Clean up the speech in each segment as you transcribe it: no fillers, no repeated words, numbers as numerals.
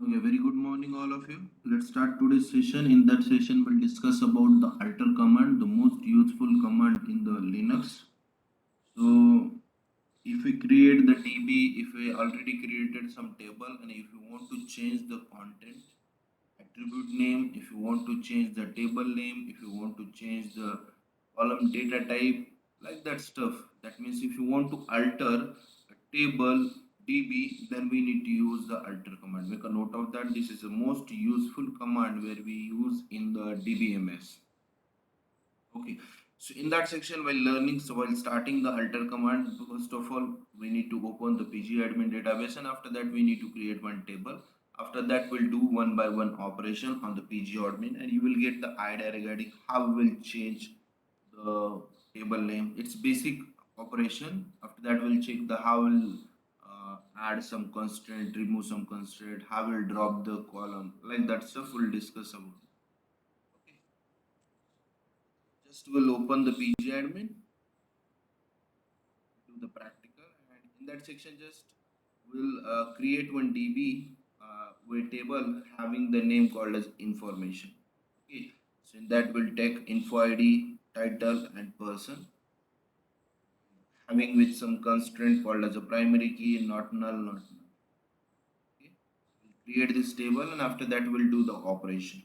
Okay, very good morning, all of you. Let's start today's session. In that session, we'll discuss about the alter command, the most useful command in the Linux. So, if we create the DB, if we already created some table, and if you want to change the content, attribute name, if you want to change the table name, if you want to change the column data type, like that stuff. That means if you want to alter a table db, then we need to use the alter command. Make a note of that. This is the most useful command where we use in the dbms. Okay, so in that section, while learning, so while starting the alter command, first of all, we need to open the pgadmin database, and after that, we need to create one table. After that, we'll do one by one operation on the pgadmin, and you will get the idea regarding how we'll change the table name. It's basic operation. After that, we'll check the how we'll add some constraint, remove some constraint, how we'll drop the column, like that stuff we'll discuss about. Okay, just we'll open the pgadmin, do the practical, and in that section just we'll create one db with table having the name called as information. Okay, so in that we'll take info id, title and person, having with some constraint called as a primary key, not null, not null. Okay, we'll create this table, and after that we'll do the operation.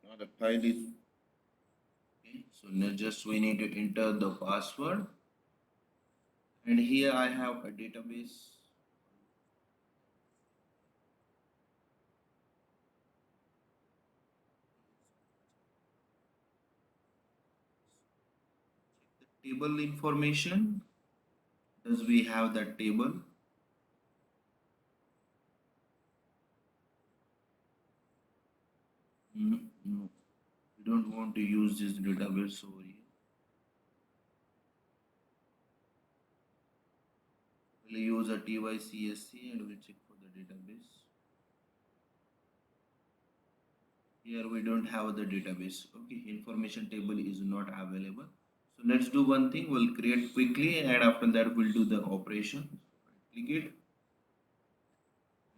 Now the file is okay, so now just we need to enter the password, and here I have a database. Table information, does we have that table? No, we don't want to use this database over here. We'll use a tycsc and we'll check for the database. Here we don't have the database. Okay, information table is not available. So let's do one thing. We'll create quickly, and after that we'll do the operation. Click it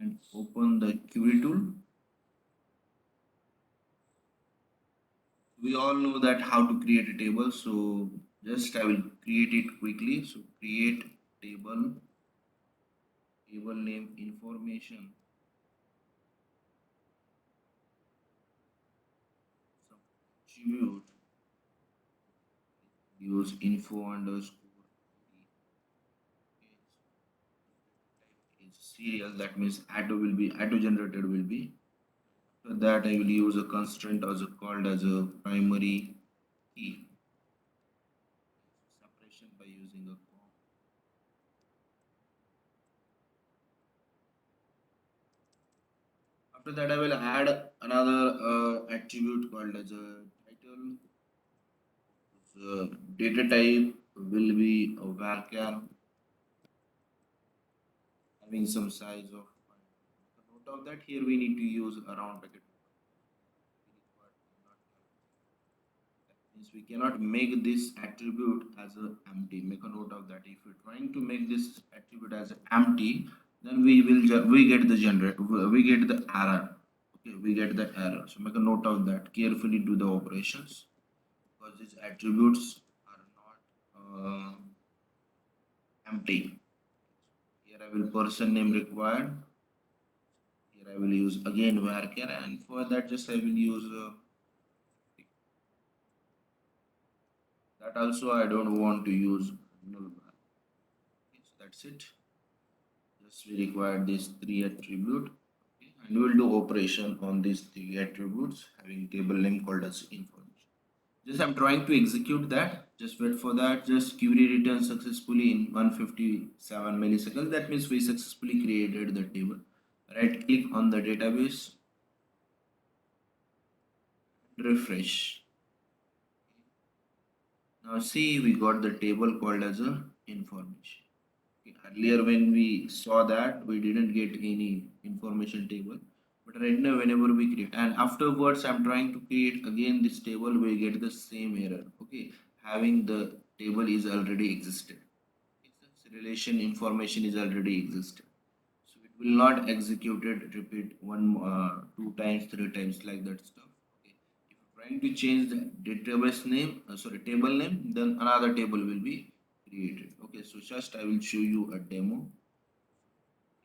and open the query tool. We all know that how to create a table, so just I will create it quickly. So create table, table name information, some attribute, use info underscore is serial. That means auto generated will be. For that I will use a constraint as a called as a primary key. Separation by using a comma. After that I will add another attribute called as a title. Data type will be a varchar having some size of. Note of that, here we need to use a round bracket. Means we cannot make this attribute as a empty. Make a note of that. If you're trying to make this attribute as empty, then we get the generate, we get the error. Okay, we get the error. So make a note of that. Carefully do the operations, because these attributes are not empty. Here I will person name required. Here I will use again varchar, and for that just I will use that also I don't want to use null var. Okay, so that's it. Just we require these three attribute, okay, and we will do operation on these three attributes having table name called as information. Just I'm trying to execute that. Just wait for that. Just query returns successfully in 157 milliseconds. That means we successfully created the table. Right click on the database, refresh. Now see, we got the table called as a information. Earlier when we saw that, we didn't get any information table, but right now whenever we create, and afterwards I'm trying to create again this table, we get the same error. Okay, having the table is already existed. Its relation information is already existed, so it will not execute it, repeat one, two times, three times, like that stuff. Okay, if you're trying to change the database name, sorry, table name, then another table will be created. Okay, so just I will show you a demo.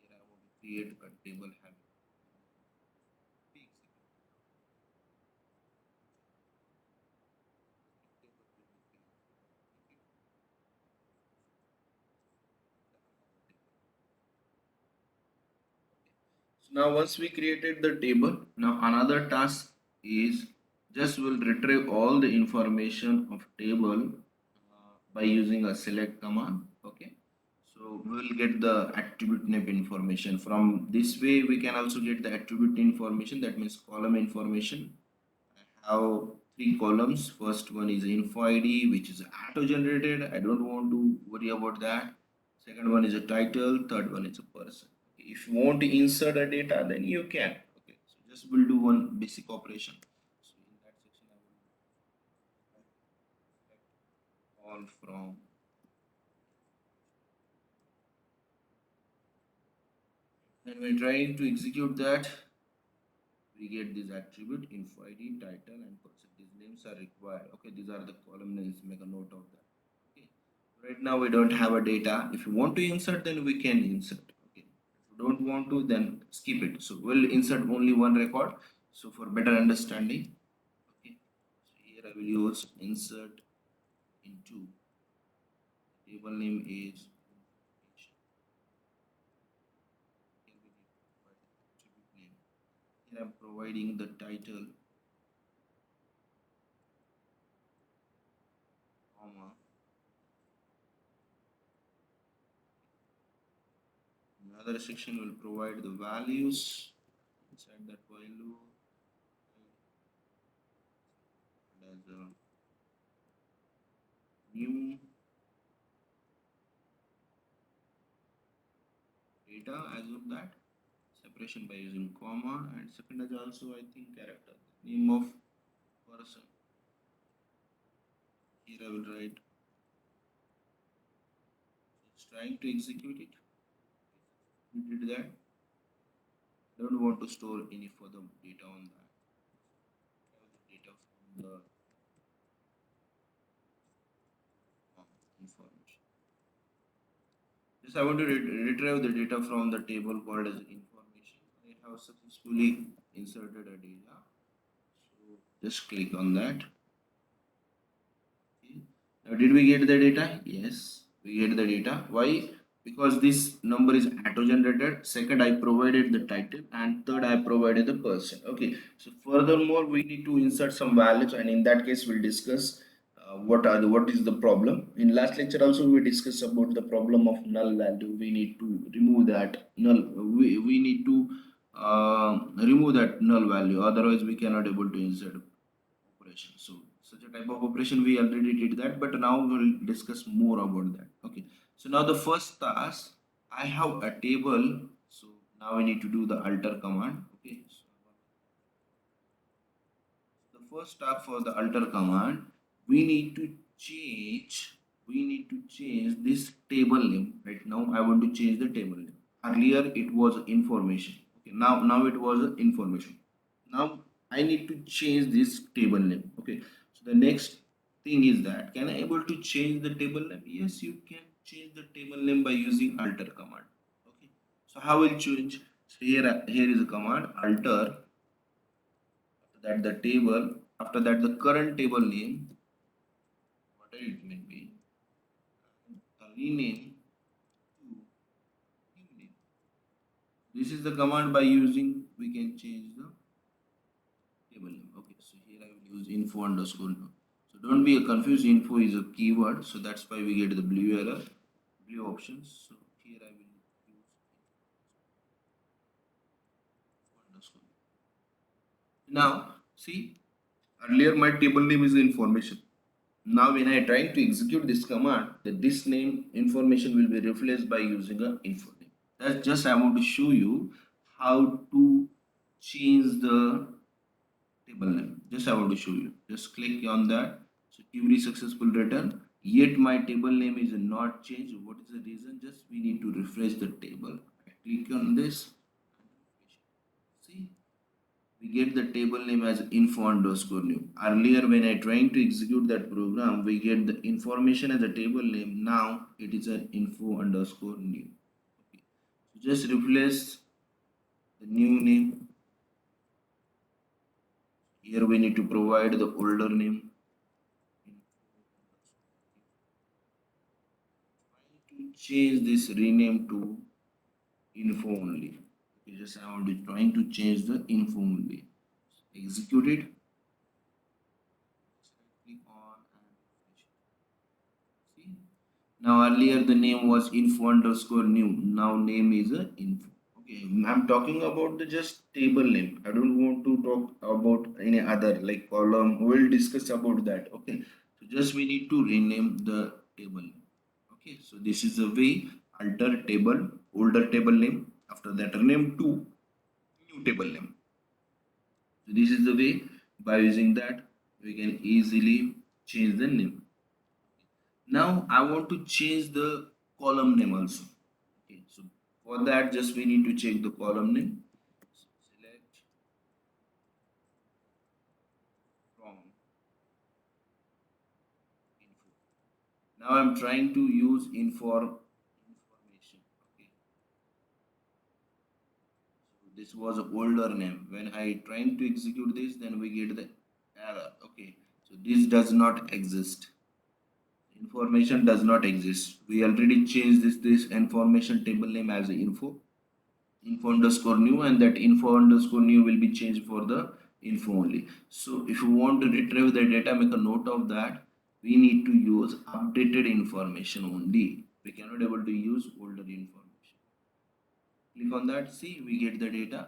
Here I want to create a table having peaks. So now once we created the table, now another task is just will retrieve all the information of table by using a select command. Okay, so we will get the attribute name information. From this way we can also get the attribute information, that means column information. I have three columns. First one is info ID, which is auto generated. I don't want to worry about that. Second one is a title. Third one is a person. If you want to insert a data, then you can. Okay, so just we'll do one basic operation. So in that section, I will select all from. And we're trying to execute that. We get this attribute info ID, title, and person. These names are required. Okay, these are the column names. Make a note of that. Okay, right now we don't have a data. If you want to insert, then we can insert. Okay, if you don't want to, then skip it. So we'll insert only one record, so for better understanding. Okay, so here I will use insert into. Table name is information. Here we need to provide the attribute name. Here I'm providing the title, comma. Another section will provide the values. Inside that while loop, and as a new data as of that, separation by using comma, and second is also I think character, name of person. Here I will write, just trying to execute it. We did that. Don't want to store any further data on that. Have the data from the information. Just I want to retrieve the data from the table called as information. I have successfully inserted a data. So just click on that. Okay. Now did we get the data? Yes, we get the data. Why? Because this number is auto generated. Second, I provided the title, and third, I provided the person. Okay, so furthermore we need to insert some values, and in that case we'll discuss what is the problem. In last lecture also we discussed about the problem of null value. We need to remove that null. We need to remove that null value, otherwise we cannot able to insert operation. So such a type of operation we already did that, but now we'll discuss more about that. Okay, so now the first task, I have a table, so now we need to do the alter command. Okay, so the first step for the alter command, we need to change this table name. Right now I want to change the table name. Earlier it was information. Okay, now it was information. Now I need to change this table name. Okay, so the next thing is that, can I able to change the table name? Yes, you can change the table name by using alter command. Okay, so how will change? So here is a command alter. After that the table, after that the current table name, whatever it may be, rename to new name. This is the command by using we can change the table name. Okay, so here I will use info underscore now. So So don't be confused. Info is a keyword, so that's why we get the blue error, blue options. So here I will use underscore. Now see, earlier my table name is information. Now when I try to execute this command, this name information will be replaced by using a info name. That's just I want to show you how to change the table name. Just I want to show you. Just click on that. So query successful return. Yet my table name is not changed. What is the reason? Just we need to refresh the table. I click on this. See, we get the table name as info underscore new. Earlier when I trying to execute that program, we get the information as a table name. Now it is an info underscore new. Okay. So just replace the new name. Here we need to provide the older name. To change this rename to info only. Okay, just I want to trying to change the info only. Execute it. Click on and refresh it. See, now earlier the name was info underscore new. Now name is a info. Okay, I'm talking about the just table name. I don't want to talk about any other like column. We'll discuss about that. Okay, so just we need to rename the table name. Okay, so this is a way alter table, older table name. After that, rename to new table name. So this is the way by using that we can easily change the name. Now I want to change the column name also. Okay, so for that just we need to check the column name. So select from info. Now I'm trying to use information. Okay, so this was an older name. When I trying to execute this, then we get the error. Okay, so this does not exist. Information does not exist. We already changed this information table name as info underscore new, and that info underscore new will be changed for the info only. So if you want to retrieve the data, make a note of that. We need to use updated information only. We cannot able to use older information. Click on that. See, we get the data,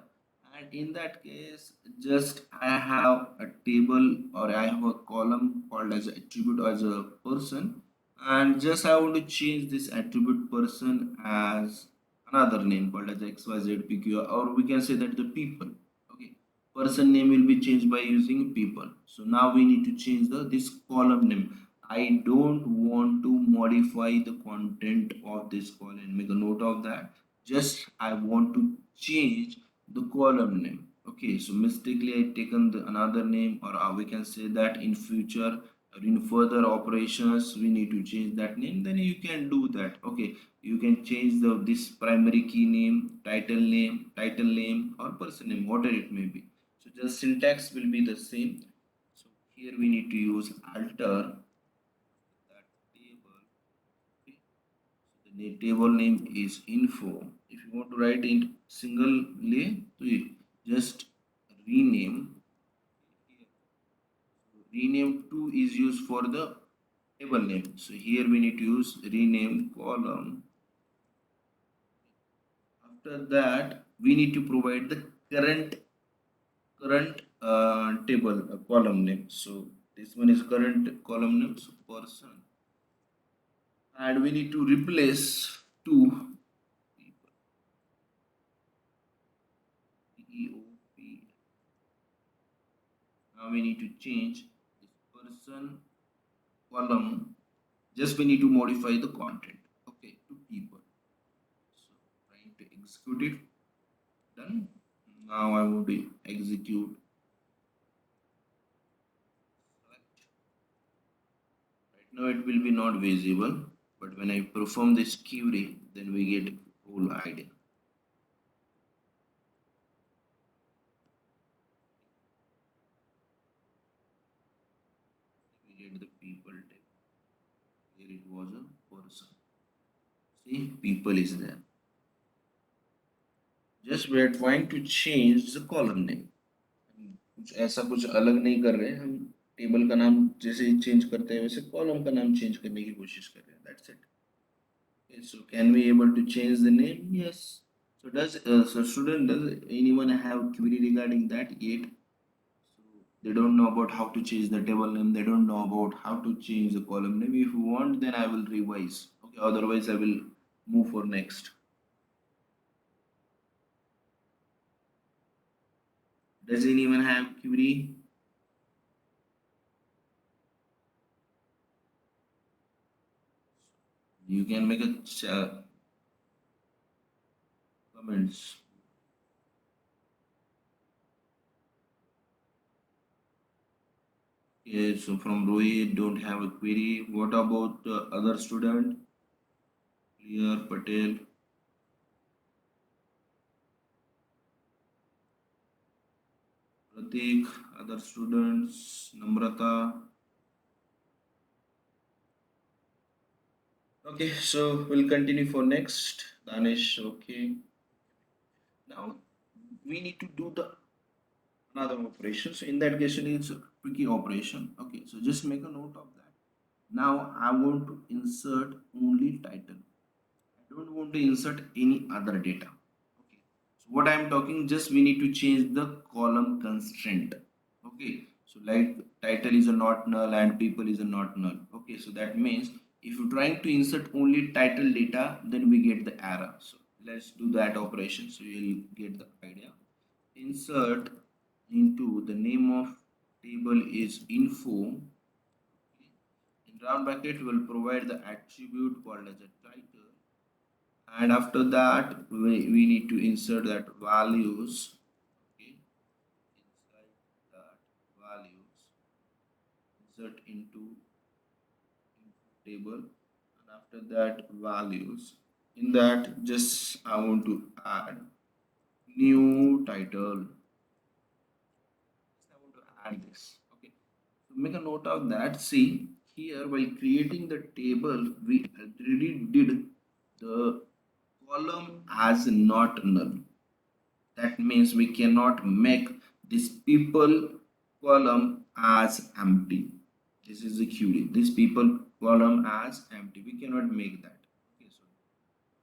and in that case just I have a table or I have a column called as attribute as a person, and just I want to change this attribute person as another name called as xyzpq, or we can say that the people. Okay, person name will be changed by using people. So now we need to change the this column name. I don't want to modify the content of this column. Make a note of that. Just I want to change the column name. Okay, so mistakenly I taken the another name, or we can say that in future or in further operations we need to change that name, then you can do that. Okay, you can change the this primary key name, title name or person name, whatever it may be. So just syntax will be the same. So here we need to use alter that table. Okay, the table name is info. If you want to write in single lay, so you just rename. Rename to is used for the table name. So here we need to use rename column. After that, we need to provide the current table column name. So this one is current column name, so person, and we need to replace to PEOP. Now we need to change this person column. Just we need to modify the content. Okay, to people. So trying to execute it. Done. Now I want to execute. Right now it will be not visible, but when I perform this query, then we get whole idea. We get the people type. Here it was a person. See, people is there. Just we are trying to change the column name. कुछ ऐसा कुछ अलग नहीं कर रहे हैं हम. Table का नाम जैसे चेंज करते हैं वैसे कॉलम का नाम चेंज करने की कोशिश कर रहे हैं, that's it. Okay, so can we able to change the name? Yes. So so student, does anyone have query regarding that yet? So they don't know about how to change the table name. They don't know about how to change the column name. If you want, then I will revise. Okay. Otherwise, I will move for next. Does anyone have query? You can make a comments. Okay. So from Rohit, don't have a query. What about the other student? Clear Patel. Pratik, other students, Namrata. Okay, so we'll continue for next. Danish, okay. Now we need to do the another operation. So in that case, it's a tricky operation. Okay, so just make a note of that. Now I want to insert only title. I don't want to insert any other data. Okay. So what I am talking, just we need to change the column constraint. Okay. So like title is a not null and people is a not null. Okay. So that means if you're trying to insert only title data, then we get the error. So let's do that operation. So you'll get the idea. Insert into the name of table is info. In round bracket, will provide the attribute called as a title, and after that we need to insert that values. Okay, inside that values, insert into table, and after that values, in that just I want to add new title. I want to add this. Okay, so make a note of that. See here, while creating the table we already did the column as not null. That means we cannot make this people column as empty. This is the QD. This people column as empty. We cannot make that. Okay, so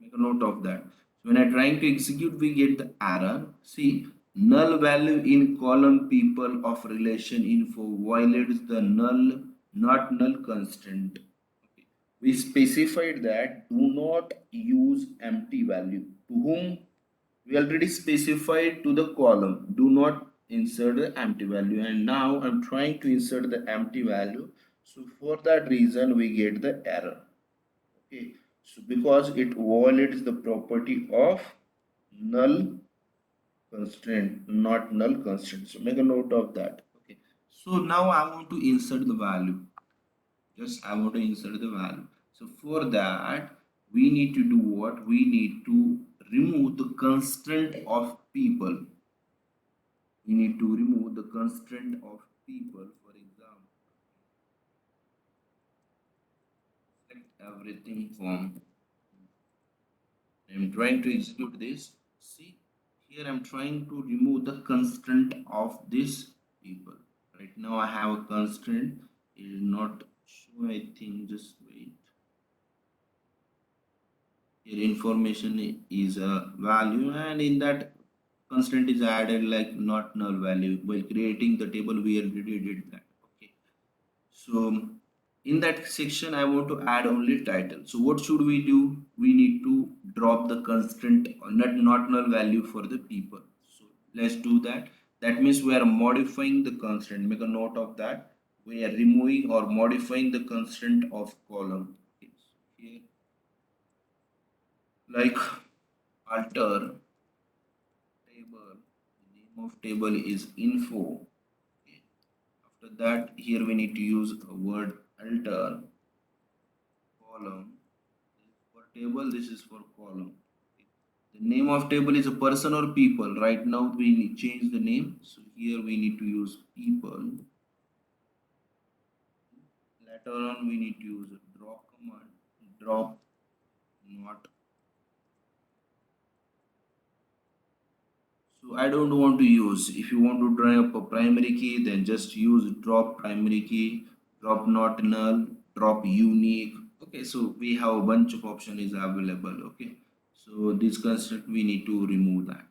make a note of that. So when I trying to execute, we get the error. See, null value in column people of relation info violates the null not null constraint. Okay. We specified that do not use empty value. To whom? We already specified to the column. Do not insert the empty value. And now I'm trying to insert the empty value. So for that reason, we get the error. Okay, so because it violates the property of null constraint, not null constraint. So make a note of that. Okay, so now I want to insert the value. Just I want to insert the value. So for that, we need to do what? We need to remove the constraint of people. We need to remove the constraint of people. For example, select everything from. I'm trying to execute this. See, here I'm trying to remove the constraint of this people. Right now I have a constraint. It is not show. I think just wait. Here information is a value, and in that constraint is added like not null value. While creating the table, we already did that. Okay. So in that section, I want to add only title. So what should we do? We need to drop the constraint or not null value for the people. So let's do that. That means we are modifying the constraint. Make a note of that. We are removing or modifying the constraint of column. Okay. So here, like alter table. The name of table is info. Okay. After that, here we need to use a word alter column. This is for table, this is for column. Okay. The name of table is a person or people. Right now we change the name. So here we need to use people. Later on we need to use a drop command. Drop not. So I don't want to use. If you want to drop a primary key, then just use drop primary key, drop not null, drop unique. Okay, so we have a bunch of options available. Okay, so this constraint we need to remove that.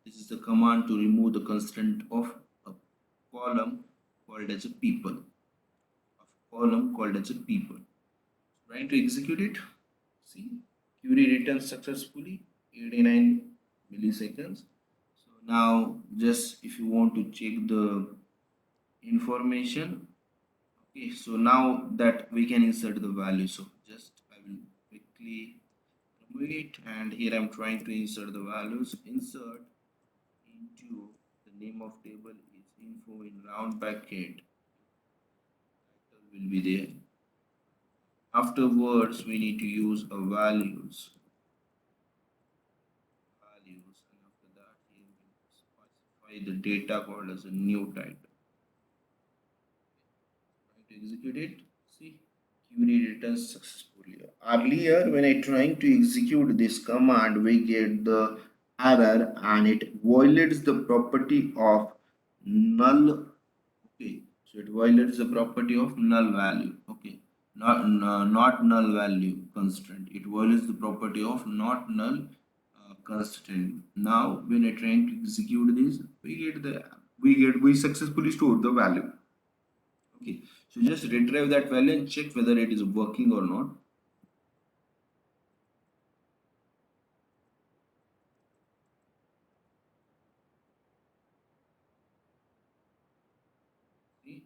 This is the command to remove the constraint of a column called as a people. Of column called as a people. Trying to execute it. See, query returns successfully 89 milliseconds. So now just if you want to check the information, okay, so now that we can insert the value. So just I will quickly remove it, and here I'm trying to insert the values. Insert into the name of table is info in round bracket. Title will be there. Afterwards we need to use a values, and after that here we will specify the data called as a new title. Trying to execute it. See, query returns successfully. Earlier when I trying to execute this command, we get the error and it violates the property of null. Okay, so it violates the property of null value. Okay, not null value constraint. It violates the property of not null constraint. Now when I trying to execute this, we successfully stored the value. Okay, so just retrieve that value and check whether it is working or not. See,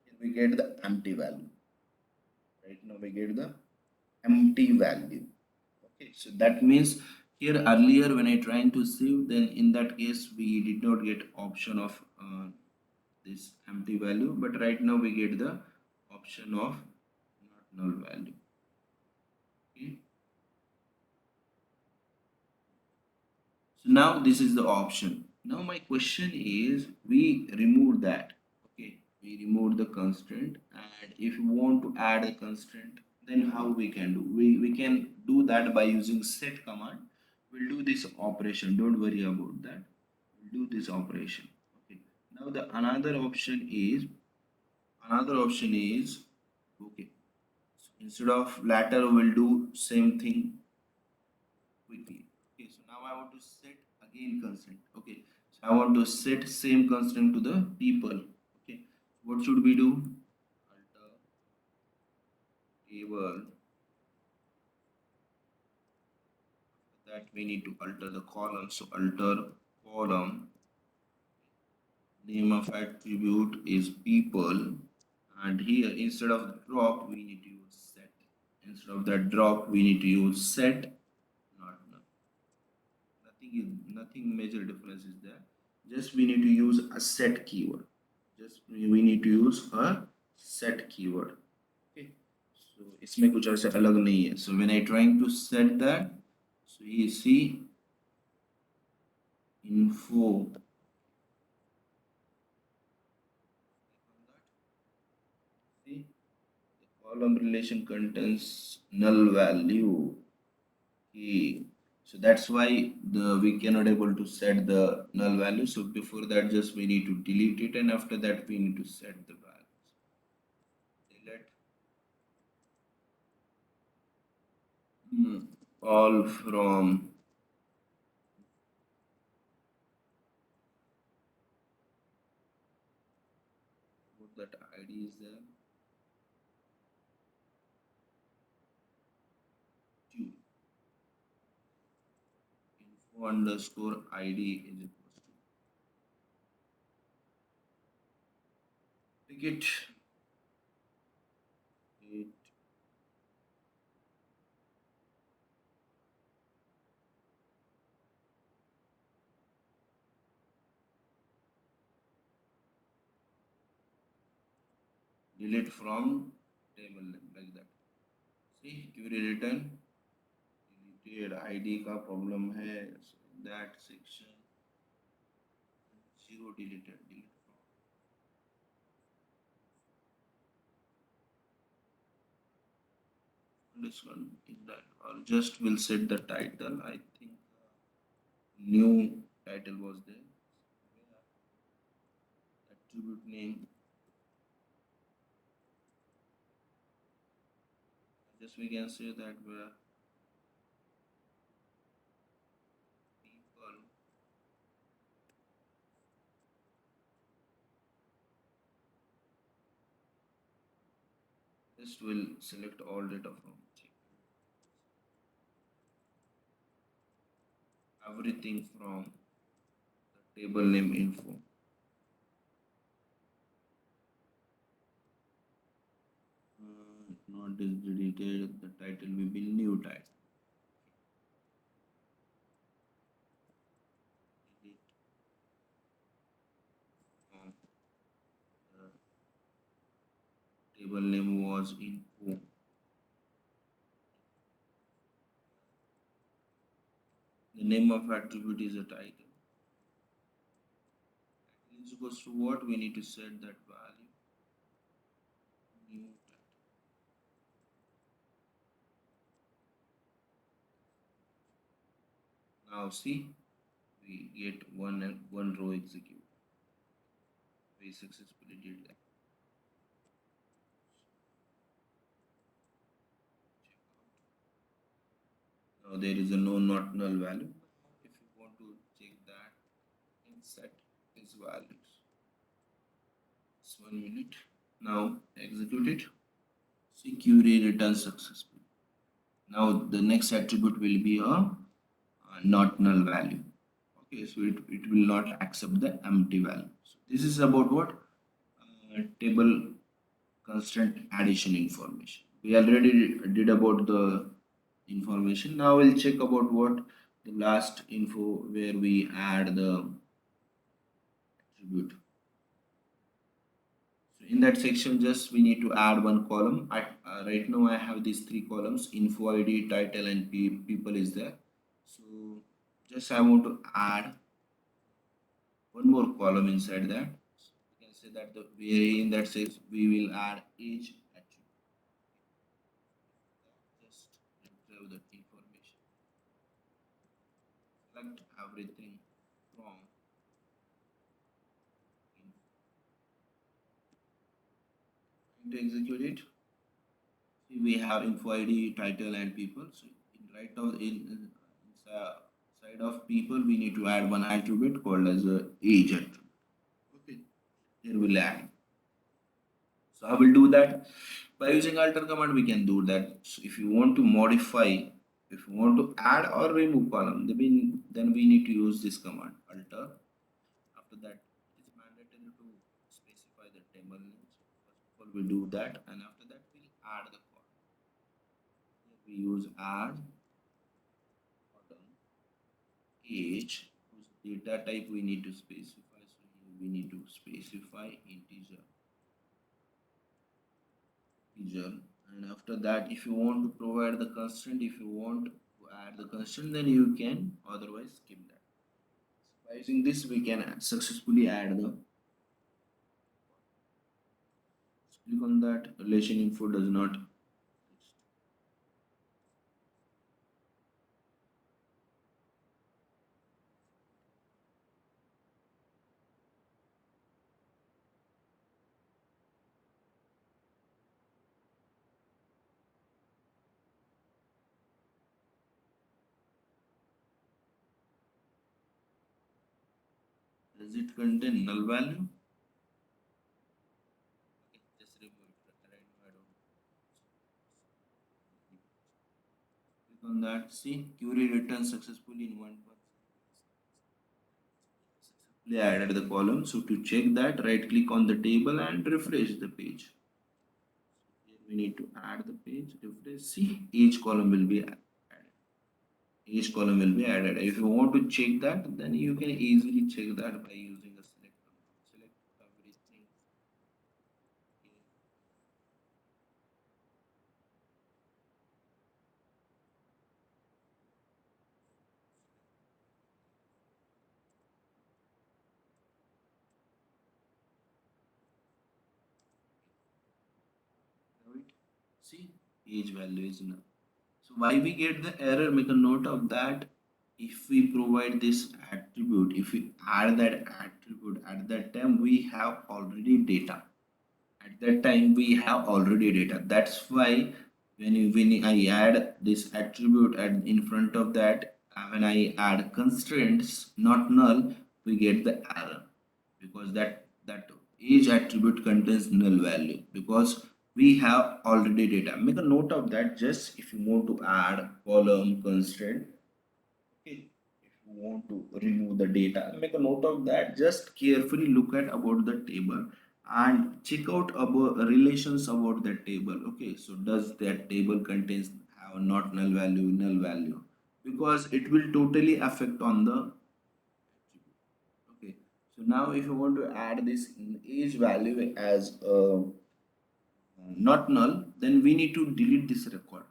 here we get the empty value. Right now we get the empty value. Okay, so that means here earlier when I trying to save, then in that case we did not get option of this empty value, but right now we get the option of not null value. Okay, so now this is the option. Now my question is, we remove that. Okay, we remove the constraint, and if you want to add a constraint, then how we can do? We can do that by using set command. We'll do this operation. Don't worry about that. We'll do this operation. Okay. Now the another option is okay. So instead of latter, we'll do same thing quickly. Okay, so now I want to set again constraint. Okay, so I want to set same constraint to the people. Okay, what should we do? Alter table. After that, we need to alter the column. So alter column. Name of attribute is people, and here instead of drop, we need to use set. Instead of that drop, we need to use set. Not none. Nothing major difference is there. Just we need to use a set keyword. Just we need to use a set keyword. Okay, so इसमें कुछ ऐसा अलग नहीं है. So when I trying to set that, so you see info. See, the column relation contains null value. Okay, so that's why we cannot able to set the null value. So before that, just we need to delete it, and after that we need to set the values. Delete all from what that ID is there. Two info underscore ID is equals to pick it delete from table name like that. See, query return deleted ID का problem है. So that section zero deleted. Delete from this one in that, or just will set the title. I think new title was there. Attribute name, just we can say that where people, just will select all data from everything from the table name info. Not is deleted, the title will be new title. Delete from the table name was info. The name of attribute is a title. Title is equals to what? We need to set that value. New title. Now see, we get one row execute. We successfully did that. Now there is a no not null value. If you want to check that, set its values. Just 1 minute. Now execute it. See query returns successful. Now the next attribute will be a not null value. Okay, so it will not accept the empty value. So this is about what? Table constant addition information. We already did about the information. Now we'll check about what the last info where we add the attribute. So in that section, just we need to add one column. Right now I have these three columns: info, ID, title, and people is there. So just I want to add one more column inside that. So we can say that the way in that says we will add age attribute. Just retrieve that information. Select everything from to execute it. See, we have info ID, title, and people. So right now inside of people, we need to add one attribute called as a age attribute. Okay, here we'll add. So I will do that by using alter command. We can do that. So if you want to modify, if you want to add or remove column, then we need to use this command alter. After that, it is mandatory to specify the table name. So first of all, we do that, and after that, we'll add the column. Here we use add column age, whose data type we need to specify. So here we need to specify integer. And after that, if you want to provide the constraint, if you want to add the constraint, then you can, otherwise skip that. By using this, we can successfully add the. Click on that. Relation info does not. Does it contain null value? Okay, just remove it. Right now, I don't. Click on that. See, query returns successfully in 1%. Successfully added the column. So to check that, right click on the table and refresh the page. Here we need to add the page. Refresh. See, each column will be added. Each column will be added. If you want to check that, then you can easily check that by using a select command. Select everything. Right? See, age value is null. So why we get the error? Make a note of that. if we provide this attribute, if we add that attribute, at that time we have already data. At that time we have already data. That's why when I add this attribute and in front of that, when I add constraints not null, we get the error, because that age attribute contains null value, because we have already data. Make a note of that. Just if you want to add column constraint, okay, if you want to remove the data, make a note of that. Just carefully look at about the table and check out about relations about that table. Okay, so does that table contains have not null value, because it will totally affect on the attribute. Okay, so now if you want to add this in age value as not null, then we need to delete this record,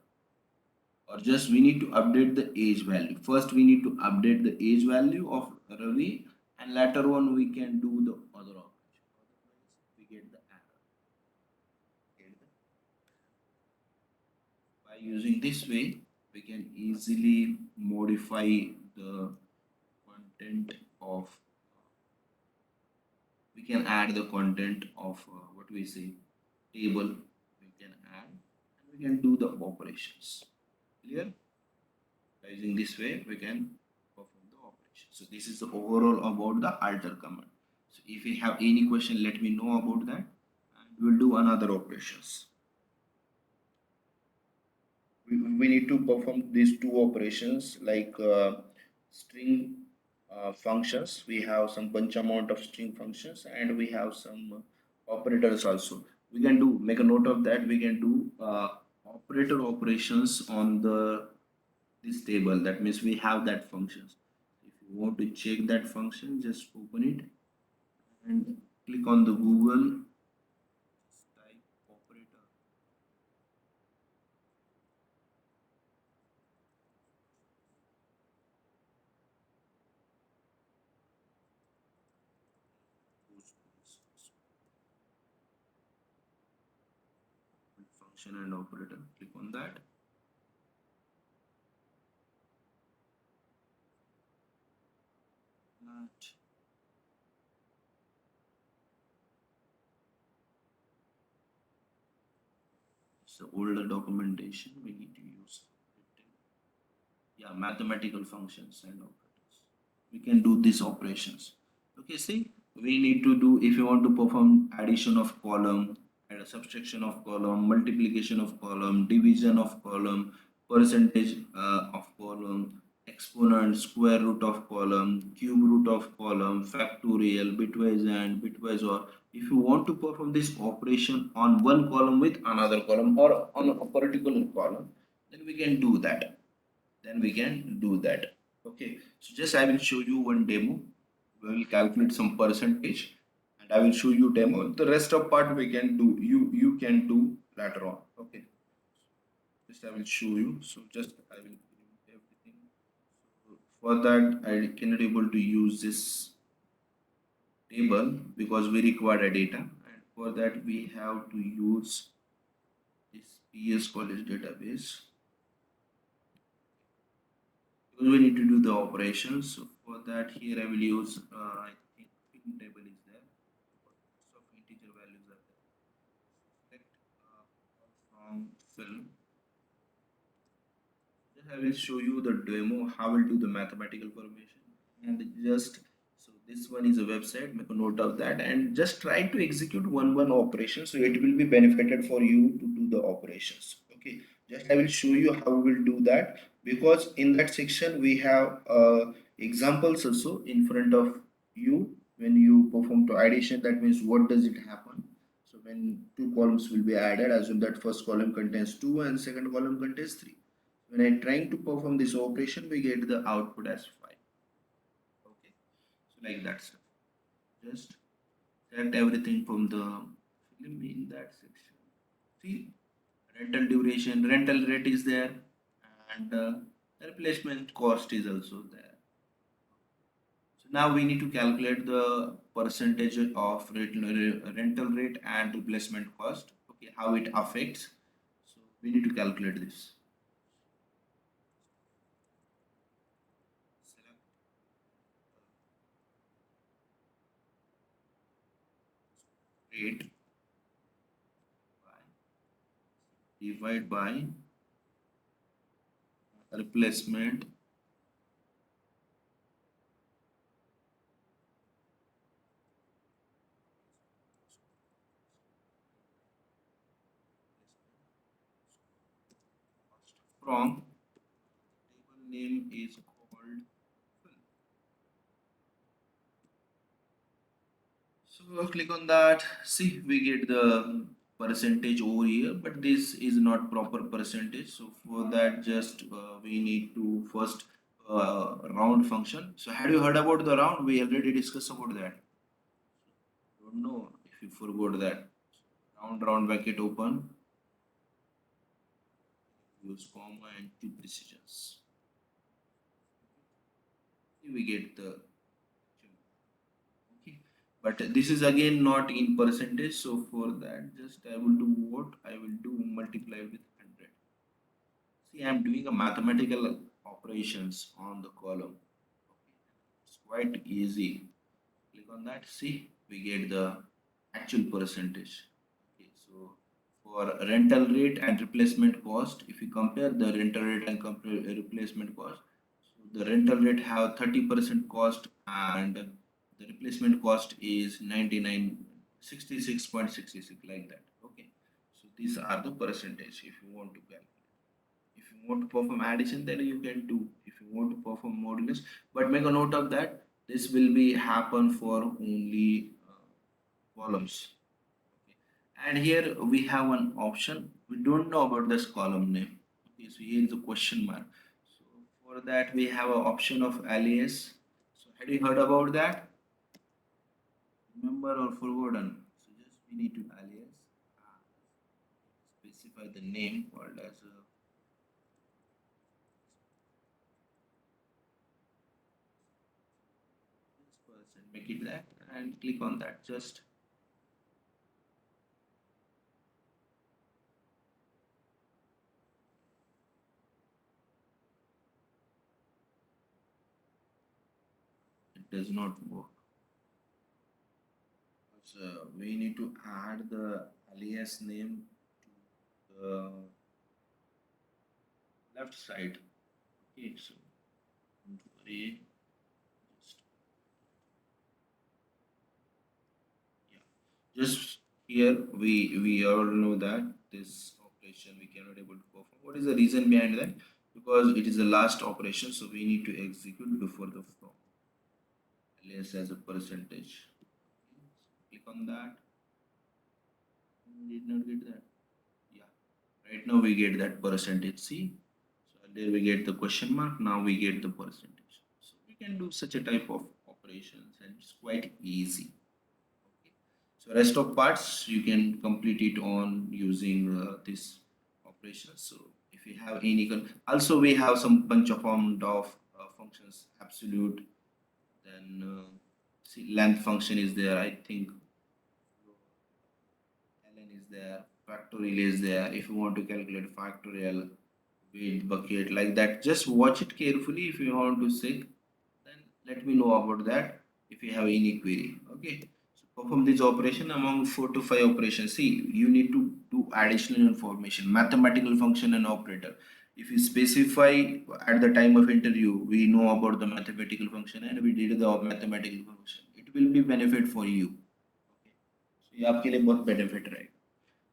or just we need to update the age value. First we need to update the age value of Ravi, and later on we can do the other operation. Otherwise we get the error. By using this way, we can easily modify the content of, we can add the content of what we say table, we can add, and we can do the operations. Clear? By using this way we can perform the operation. So this is the overall about the alter command. So if you have any question, let me know about that, and we'll do another operations. We need to perform these two operations, like string functions. We have some bunch amount of string functions, and we have some operators also. We can do, make a note of that, we can do operator operations on the this table. That means we have that functions. If you want to check that function, just open it and click on the Google, type operator. Function and operator, click on that. And it's the older documentation we need to use. Yeah, mathematical functions and operators, we can do these operations. Okay, see, we need to do, if you want to perform addition of column and a subtraction of column, multiplication of column, division of column, percentage of column, exponent, square root of column, cube root of column, factorial, bitwise and bitwise or, if you want to perform this operation on one column with another column or on a particular column, then we can do that, okay. So just I will show you one demo. We will calculate some percentage, and I will show you demo. The rest of part we can do, you can do later on. Okay, just I will show you. So just I will remove everything. So for that I cannot able to use this table because we require a data, and for that we have to use this PS college database, because we need to do the operations. So for that, here I will use I think pin table is there. Lots of integer values are there. Select from film. Just I will show you the demo how we'll do the mathematical formation, and just so this one is a website. Make a note of that and just try to execute one operation, so it will be benefited for you to do the operations. Okay, just I will show you how we'll do that, because in that section we have examples also in front of you. When you perform to addition, that means what does it happen. So when two columns will be added, assume that first column contains 2 and second column contains 3. When I'm trying to perform this operation, we get the output as 5. Okay, so like that stuff. Just select everything from the film in that section. See, rental duration, rental rate is there, and replacement cost is also there. So now we need to calculate the percentage of rental rate and replacement cost. Okay, how it affects. So we need to calculate this. rate divide by replacement from table name is called fill. So click on that. See, we get the percentage over here, but this is not proper percentage. So for that, just we need to first round function. So had you heard about the round? We already discussed about that. Don't know if you forgot that. Round bracket open, use comma and two precisions. We get the okay. But this is again not in percentage. So for that, just I will do what? I will do multiply with 100. See, I am doing a mathematical operations on the column. Okay. It's quite easy. Click on that. See, we get the actual percentage. Okay, so for rental rate and replacement cost, if you compare the rental rate and compare replacement cost, so the rental rate have 30% cost and the replacement cost is 99 66.66 like that. Okay, so these are the percentage if you want to calculate. If you want to perform addition, then you can do. If you want to perform modulus, but make a note of that. This will be happen for only columns. Okay. And here we have an option. We don't know about this column name. Okay, so here is a question mark. So for that we have an option of alias. So had you heard about that? Remember or forgotten? So just we need to alias specify the name called as a this person. Make it that and click on that. Just it does not work. So we need to add the alias name to the left side. Okay, so don't worry. Just yeah, just here we all know that this operation we cannot able to perform. What is the reason behind that? Because it is the last operation, so we need to execute before the from alias as a percentage. Okay, so click on that. Did not get that. Yeah, right now we get that percentage. See, so there we get the question mark. Now we get the percentage. So we can do such a type of operations, and it's quite easy. Okay. So rest of parts you can complete it on using this operation. So if you have any also we have some bunch of form of functions absolute, then see length function is there. I think ln is there, factorial is there. If you want to calculate factorial with bucket like that, just watch it carefully. If you want to say, then let me know about that if you have any query. Okay, so perform this operation among 4 to 5 operations. See, you need to do additional information, mathematical function and operator. If you specify at the time of interview, we know about the mathematical function and we did the mathematical function, it will be benefit for you. Okay, so ये आपके लिए बहुत benefit रहेगा.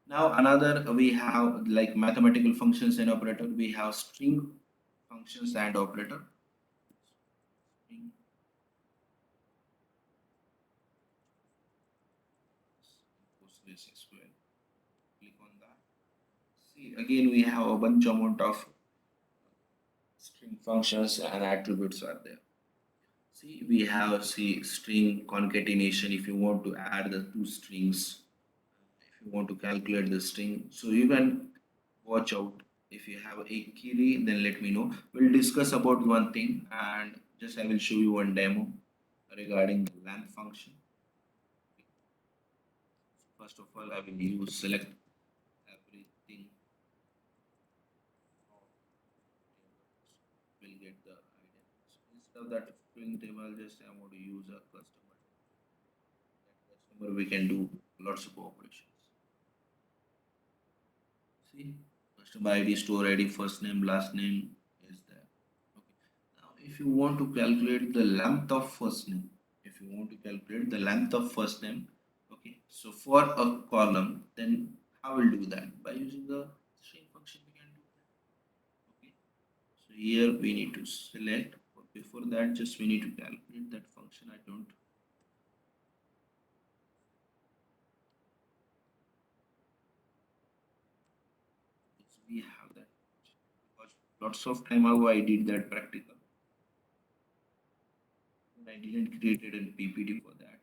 Now another we have like mathematical functions and operator. We have string functions and operator. String PostgreSQL. Click on that. See, again we have a bunch amount of string functions and attributes are there. See, we have see string concatenation if you want to add the two strings. If you want to calculate the string, so you can watch out. If you have a query, then let me know. We'll discuss about one thing and just I will show you one demo regarding the length function. First of all, I will use select everything from tables. We'll get the idea. So instead of that string table, just I want to use a customer. That customer we can do. lots of operations. See, customer ID, store ID, first name, last name is there. Okay. Now, if you want to calculate the length of first name, if you want to calculate the length of first name, okay. So for a column, then how will do that? By using the string function, we can do that. Okay. So here we need to select. But before that, just we need to calculate that function. I don't. So we have that because lots of time ago I did that practical. I didn't create it in PPT for that.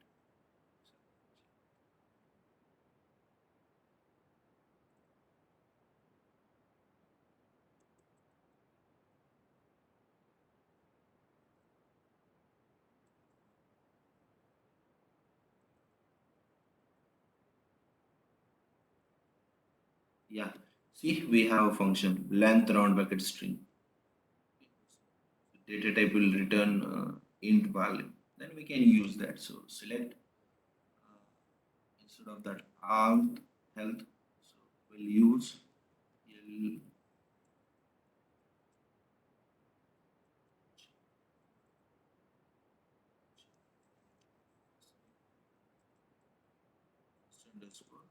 Yeah. See, we have a function length round bracket string. Data type will return int value. Then we can use that. So select instead of that alt health. So we'll use L underscore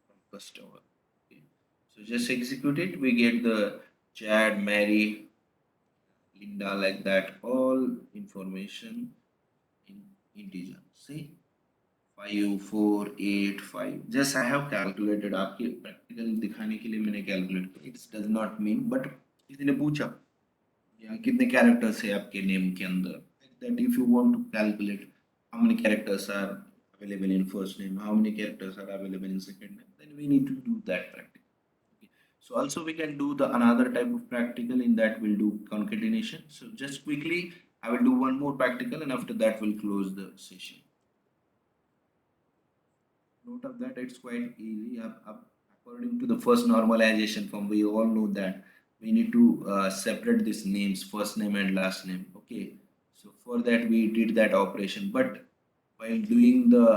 from customer. Okay. So just execute it. We get the Chad, Mary, Linda like that. All information in integer. See. 5485 just I have calculated आपके practical दिखाने के लिए मैंने calculate किया it's does not mean but किसी ने पूछा यहाँ कितने कैरेक्टर्स है आपके नेम के अंदर that if you want to calculate how many characters are available in first name how many characters are available in second name then we need to do that practical okay. So also we can do the another type of practical in that we'll do concatenation so just quickly I will do one more practical and after that we'll close the session. Note of that it's quite easy according to the first normalization form we all know that we need to separate these names first name and last name okay so for that we did that operation but while doing the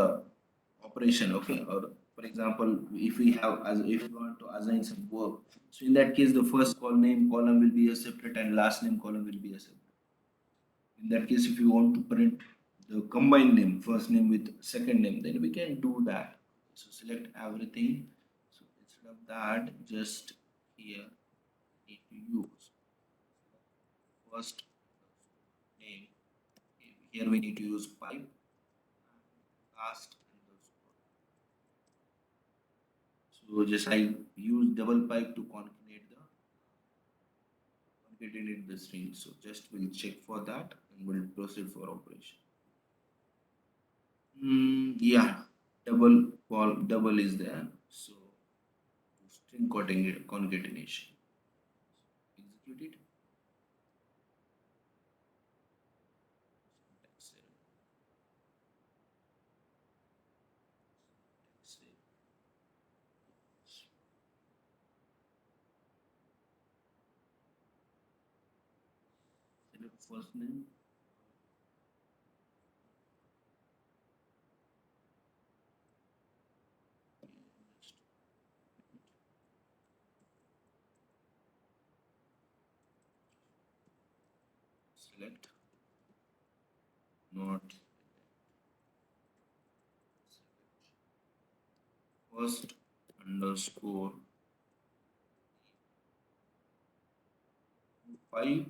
operation okay or for example if we have as if we want to assign some work so in that case the first call name column will be a separate and last name column will be a separate in that case if you want to print the combined name first name with second name then we can do that so select everything so instead of that just here need to use first name here we need to use pipe last underscore so just I use double pipe to concatenate the string so just we'll check for that and we'll proceed for operation. Yeah, double is there. So string concatenation. Execute it. Select first name. Select not first underscore five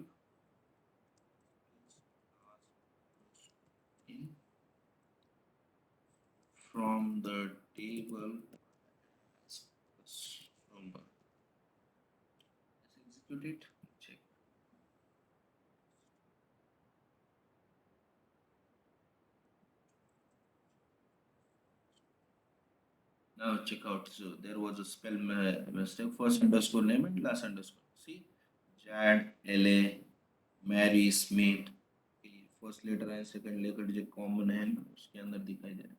in from the table as number. Let's execute it. Check. Now check out. So there was a spell mistake. First underscore name and last underscore. See, Jad, LA, Mary, Smith. First letter है second letter जो common है उसके अंदर दिखाई दे रहा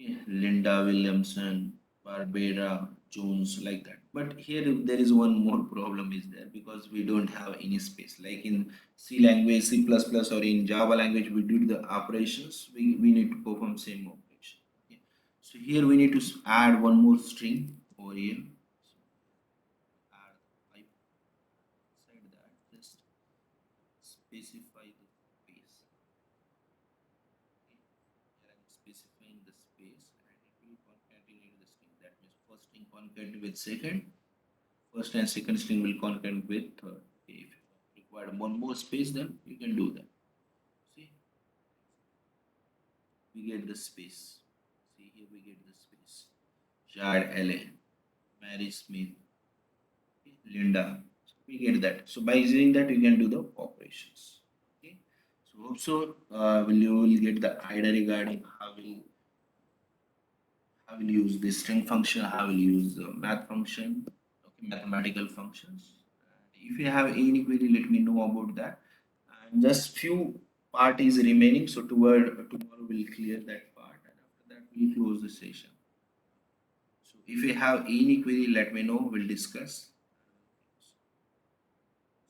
है Linda Williamson Barbera jones like that but here there is one more problem is there because we don't have any space like in c language c++ or in java language we do the operations we need to perform same operation So here we need to add one more string over here. So add I said that just specify the space. Okay. Here I'm specifying the space and it will concatenate the string. That means first string concatenate with second, first and second string will concatenate with third. Okay. If you require one more space, then you can do that. See, we get the space. See here we get the space. Chad LA, Mary Smith, Linda. So we get that. So by using that, you can do the operations. Okay. So hope so. You will get the idea regarding how will use the string function, how will use the math function, okay, mathematical functions. And if you have any query, let me know about that. And just few part is remaining, so tomorrow we'll clear that part, and after that we'll close the session. So if you have any query, let me know. We'll discuss.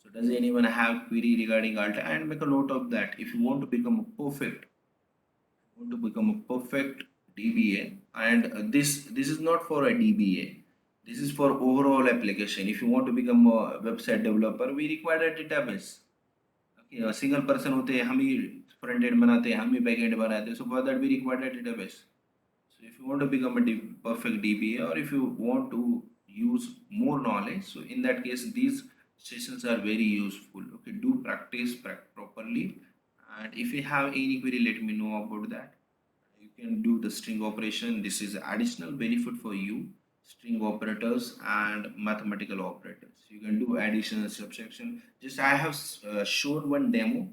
So does anyone have query regarding Alta? And make a note of that. If you want to become a perfect DBA, and this is not for a DBA. This is for overall application. If you want to become a website developer, we require a database. Okay, a single person होते हैं, हम ही front end बनाते हैं, हम ही back end बनाते हैं. So for that we require a database. So if you want to become a perfect DBA, or if you want to use more knowledge, so in that case these sessions are very useful. Okay, do practice properly, and if you have any query, let me know about that. You can do the string operation. This is additional benefit for you. String operators and mathematical operators. You can do addition and subtraction. Just I have shown one demo.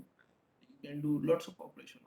You can do lots of operation.